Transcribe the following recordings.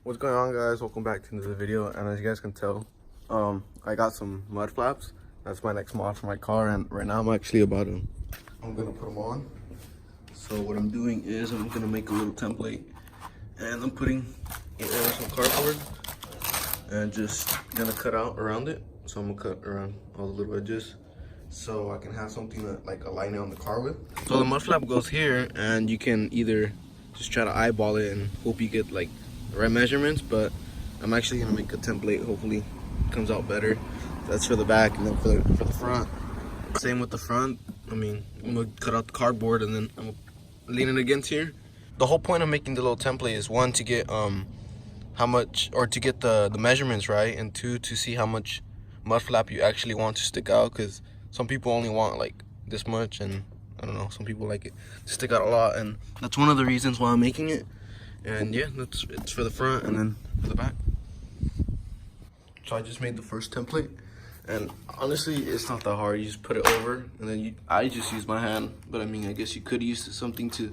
What's going on, guys? Welcome back to another video. And as you guys can tell, I got some mud flaps. That's my next mod for my car, and right now I'm actually I'm gonna put them on. So what I'm doing is I'm gonna make a little template, and I'm putting some cardboard and just gonna cut out around it. So I'm gonna cut around all the little edges so I can have something that like align it on the car with. So the mud flap goes here, and you can either just try to eyeball it and hope you get like the right measurements, but I'm actually gonna make a template. Hopefully it comes out better. That's for the back, and then for the front, same with the front. I mean, I'm gonna cut out the cardboard and then I'm gonna lean it against here. The whole point of making the little template is, one, to get how much, or to get the measurements right, and two, to see how much mud flap you actually want to stick out, because some people only want like this much, and I don't know, some people like it to stick out a lot, and that's one of the reasons why I'm making it. And yeah, it's for the front and then for the back. So I just made the first template, and honestly it's not that hard. You just put it over, and then I just use my hand, but I mean, I guess you could use something to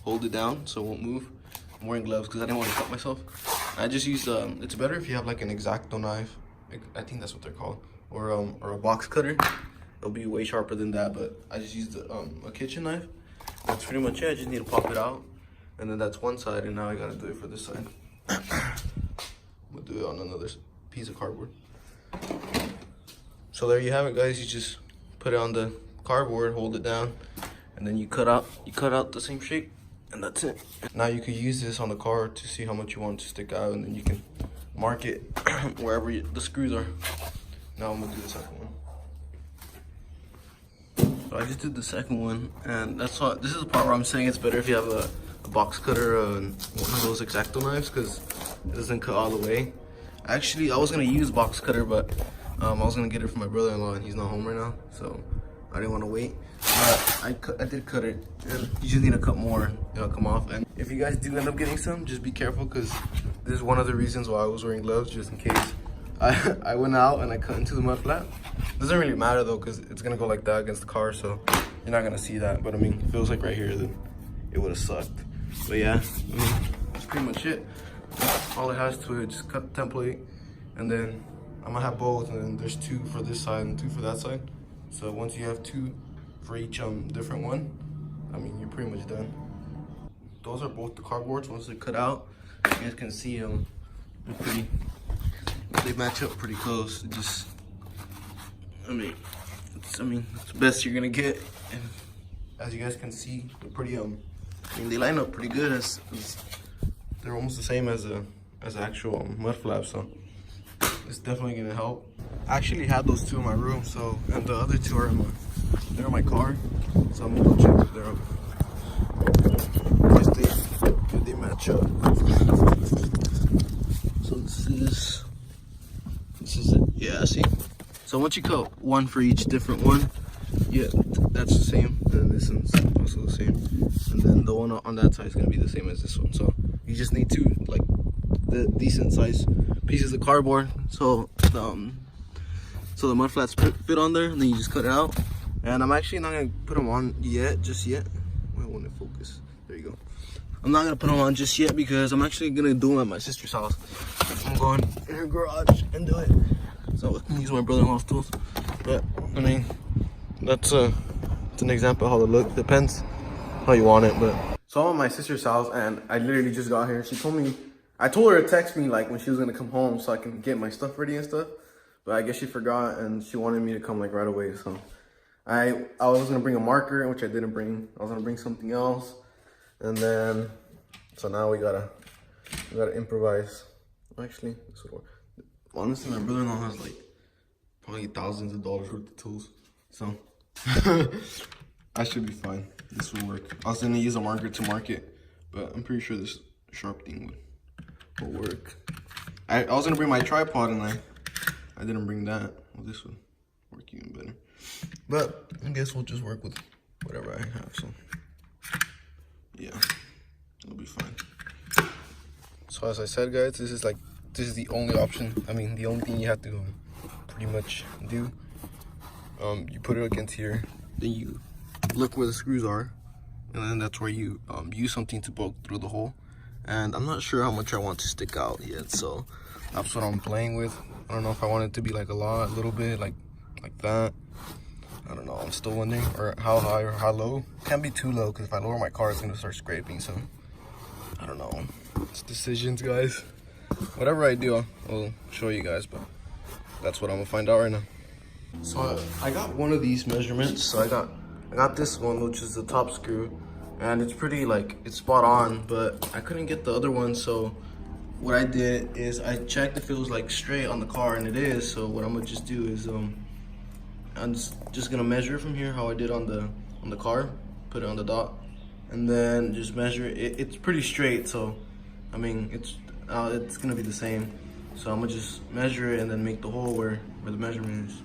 hold it down so it won't move. I'm wearing gloves because I didn't want to cut myself. I just used it's better if you have like an X-Acto knife. I think that's what they're called, or a box cutter. It'll be way sharper than that, but I just used a kitchen knife. That's pretty much it. I just need to pop it out, and then that's one side, and now I gotta do it for this side. I'm gonna do it on another piece of cardboard. So there you have it, guys. You just put it on the cardboard, hold it down, and then you cut out the same shape, and that's it. Now you could use this on the car to see how much you want to stick out, and then you can mark it wherever the screws are. Now I'm gonna do the second one. So I just did the second one, and this is the part where I'm saying it's better if you have a box cutter and one of those X-Acto knives, because it doesn't cut all the way. Actually, I was gonna use box cutter, but I was gonna get it from my brother-in-law, and he's not home right now, so I didn't want to wait. But I did cut it, and you just need to cut more, and it'll come off. And if you guys do end up getting some, just be careful, because this is one of the reasons why I was wearing gloves, just in case I went out and I cut into the mud flap. Doesn't really matter though, because it's gonna go like that against the car, so you're not gonna see that. But I mean, if it was like right here, then it would have sucked. But yeah, I mean, that's pretty much it. That's all it has to it. Just cut the template, and then I'm gonna have both, and then there's two for this side and two for that side. So once you have two for each different one, I mean, you're pretty much done. Those are both the cardboards. Once they're cut out, you guys can see them. They match up pretty close. It just, I mean, it's the best you're gonna get. And as you guys can see, they're pretty I mean, they line up pretty good. As they're almost the same as actual mud flaps, so it's definitely gonna help. I actually had those two in my room, so, and the other two are they're in my car, so I'm gonna go check if they're up. If they match up. So this is it. Yeah, see. So once you cut one for each different one, yeah, that's the same, and then this one's also the same, and then the one on that side is gonna be the same as this one. So you just need two like the decent size pieces of cardboard, so the mud flaps fit on there, and then you just cut it out. And I'm actually not gonna put them on just yet. I want to focus. There you go. I'm not gonna put them on just yet because I'm actually gonna do them at my sister's house. I'm going in her garage and do it. So I can use my brother-in-law's tools. But I mean, that's an example of how they look. Depends how you want it. But so I'm at my sister's house, and I literally just got here. I told her to text me like when she was gonna come home so I can get my stuff ready and stuff. But I guess she forgot, and she wanted me to come like right away. So I was gonna bring a marker, which I didn't bring. I was gonna bring something else. And then, so now we gotta improvise. Actually, this would work. Honestly, my brother-in-law has like probably thousands of dollars worth of tools, so I should be fine. This will work. I was gonna use a marker to mark it, but I'm pretty sure this sharp thing will work. I was gonna bring my tripod, and I didn't bring that. Well, this would work even better. But I guess we'll just work with whatever I have. So yeah, it'll be fine. So as I said, guys, this is the only option. I mean, the only thing you have to pretty much do. You put it against here, then you look where the screws are, and then that's where you use something to poke through the hole, and I'm not sure how much I want to stick out yet, so that's what I'm playing with. I don't know if I want it to be like a little bit, like that. I don't know, I'm still wondering, or how high or how low. Can't be too low, because if I lower my car, it's gonna start scraping, so I don't know. It's decisions, guys. Whatever I do, I'll show you guys, but that's what I'm gonna find out right now. So I got one of these measurements. So I got this one, which is the top screw, and it's pretty, like, it's spot on, but I couldn't get the other one. So what I did is I checked if it was like straight on the car, and it is. So what I'm gonna just do is I'm just gonna measure from here how I did on the car, put it on the dot, and then just measure it. It's pretty straight, so I mean it's gonna be the same. So I'm gonna just measure it and then make the hole where the measurement is.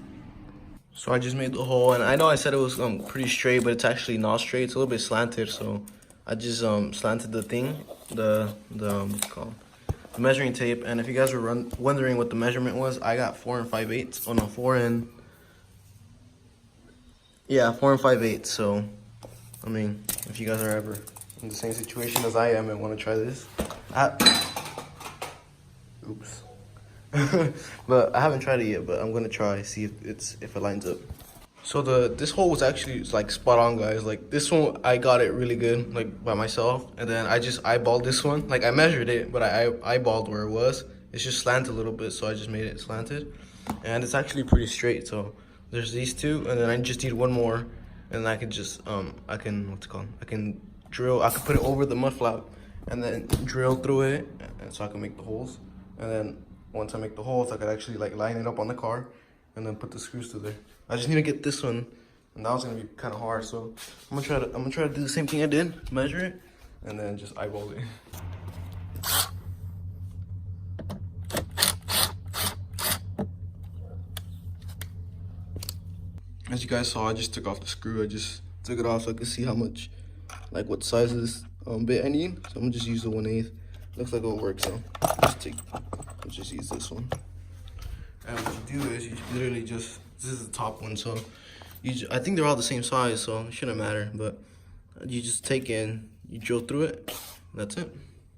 So I just made the hole, and I know I said it was pretty straight, but it's actually not straight. It's a little bit slanted, so I just slanted the thing, the what's it called, the measuring tape. And if you guys were wondering what the measurement was, I got 4 5/8. Oh no, 4 5/8. So I mean, if you guys are ever in the same situation as I am and want to try this, oops. But I haven't tried it yet, but I'm gonna try, see if it lines up. So this hole was actually like spot on, guys. Like this one, I got it really good, like by myself, and then I just eyeballed this one. Like I measured it, but I eyeballed where it was. It's just slanted a little bit, so I just made it slanted, and it's actually pretty straight. So there's these two, and then I just need one more, and I can just I can drill. I can put it over the mud flap, and then drill through it, and so I can make the holes, and then once I make the holes, I could actually like line it up on the car and then put the screws through there. I just need to get this one, and that was gonna be kind of hard. So I'm gonna try to do the same thing I did, measure it, and then just eyeball it. As you guys saw, I just took off the screw. I just took it off so I could see how much, like what size of this bit I need. So I'm gonna just use the 1/8. Looks like it'll work, so let's just use this one. And what you do is you literally just, this is the top one, so I think they're all the same size, so it shouldn't matter, but you just take in, you drill through it, that's it.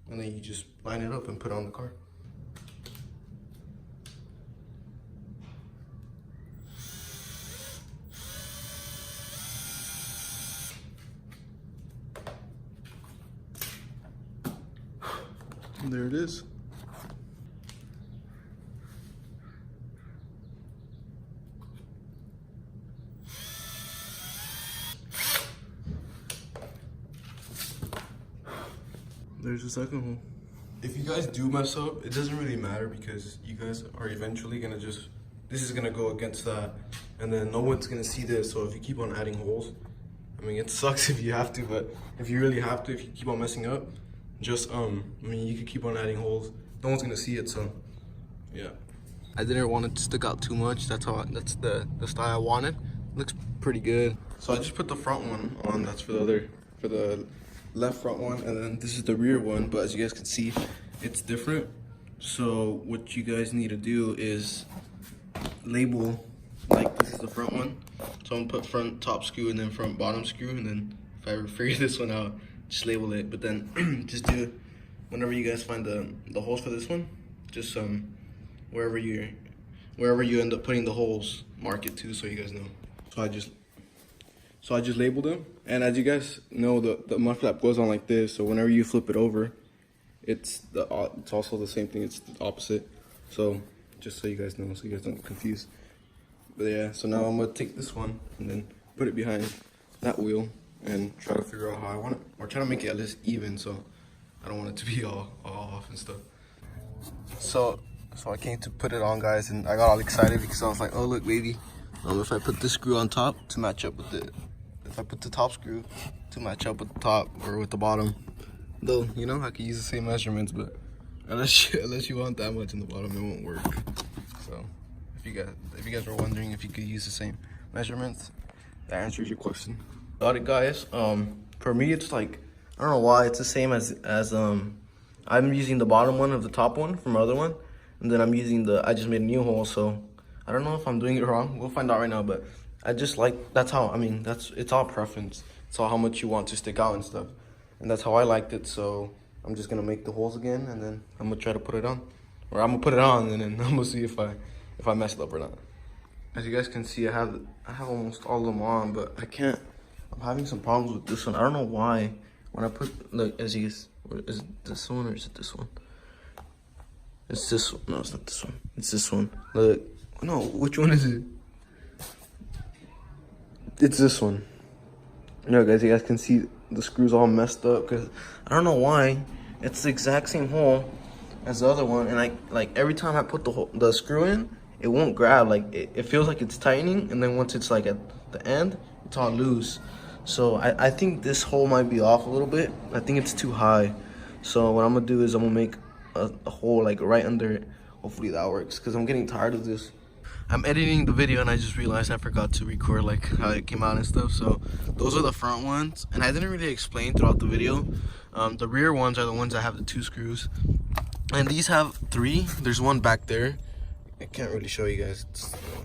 And then you just line it up and put it on the car. And there it is. There's the second hole. If you guys do mess up, it doesn't really matter, because you guys are eventually gonna this is gonna go against that, and then no one's gonna see this. So if you keep on adding holes, I mean, it sucks if you have to, but if you really have to, if you keep on messing up, just I mean, you could keep on adding holes. No one's gonna see it, so yeah. I didn't want it to stick out too much. That's the style I wanted. Looks pretty good. So I just put the front one on. That's for the left front one, and then this is the rear one. But as you guys can see, it's different. So what you guys need to do is label, like this is the front one. So I'm gonna put front top screw and then front bottom screw, and then if I ever figure this one out, just label it. But then just do, whenever you guys find the holes for this one, just wherever you end up putting the holes, mark it too, so you guys know. So I just labeled them, and as you guys know, the mud flap goes on like this. So whenever you flip it over, it's also the same thing. It's the opposite. So just so you guys know, so you guys don't get confused. But yeah, so now I'm gonna take this one and then put it behind that wheel and try to figure out how I want it, or try to make it at least even, so I don't want it to be all off and stuff. So I came to put it on, guys, and I got all excited because I was like, oh look, baby, if I put this screw on top to match up with if I put the top screw to match up with the top or with the bottom, though, you know, I could use the same measurements, but unless you want that much in the bottom, it won't work. So if you guys were wondering if you could use the same measurements, that answers your question. Got it, guys. For me, it's like, I don't know why, it's the same as I'm using the bottom one of the top one from my other one, and then I just made a new hole, so I don't know if I'm doing it wrong. We'll find out right now, but I just like, that's how, I mean, it's all preference. It's all how much you want to stick out and stuff, and that's how I liked it. So I'm just gonna make the holes again, and then I'm gonna try to put it on. Or I'm gonna put it on, and then I'm gonna see if I mess it up or not. As you guys can see, I have almost all of them on, but I can't. I'm having some problems with this one. I don't know why. When I put, look, as you guys, is it this one or is it this one? It's this one. No, it's not this one. It's this one. Look, no, which one is it? It's this one. No, guys, you guys can see the screws all messed up because I don't know why. It's the exact same hole as the other one, and like every time I put the screw in, it won't grab. Like it feels like it's tightening, and then once it's like at the end, it's all loose. So I think this hole might be off a little bit. I think it's too high. So what I'm gonna do is I'm gonna make a hole like right under it. Hopefully that works because I'm getting tired of this. I'm editing the video and I just realized I forgot to record like how it came out and stuff. So those are the front ones, and I didn't really explain throughout the video. The rear ones are the ones that have the 2 screws, and these have 3. There's one back there. I can't really show you guys.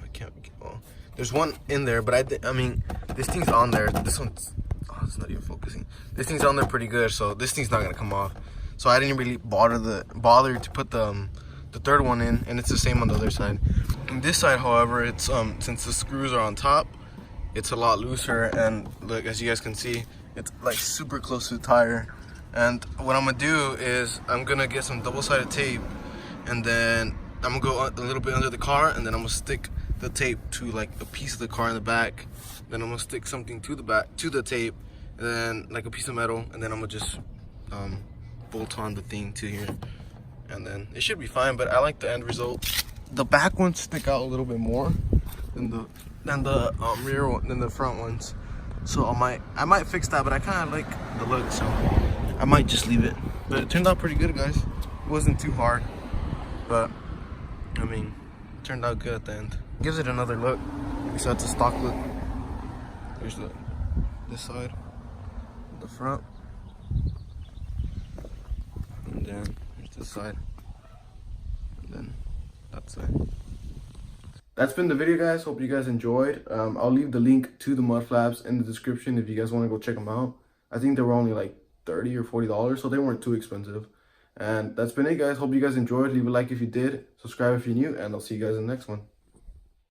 I can't. Oh, there's one in there, but I mean, this thing's on there. This one's, oh, it's not even focusing. This thing's on there pretty good, so this thing's not gonna come off. So I didn't really bother to put the third one in, and it's the same on the other side. On this side, however, it's since the screws are on top, it's a lot looser, and look, as you guys can see, it's like super close to the tire. And what I'm gonna do is I'm gonna get some double-sided tape, and then I'm gonna go a little bit under the car, and then I'm gonna stick the tape to like a piece of the car in the back. Then I'm gonna stick something to the back, to the tape, and then like a piece of metal, and then I'm gonna just bolt on the thing to here, and then it should be fine. But I like the end result. The back ones stick out a little bit more than the rear one, than the front ones. So I might fix that, but I kind of like the look, so I might just leave it. But it turned out pretty good, guys. It wasn't too hard, but I mean, it turned out good at the end. Gives it another look. So it's a stock look. Here's this side, the front, and then here's this side, and then that's it. That's been the video, guys. Hope you guys enjoyed. I'll leave the link to the mud flaps in the description if you guys want to go check them out. I think they were only like $30 or $40, so they weren't too expensive. And that's been it, guys. Hope you guys enjoyed. Leave a like if you did, subscribe if you're new, and I'll see you guys in the next one.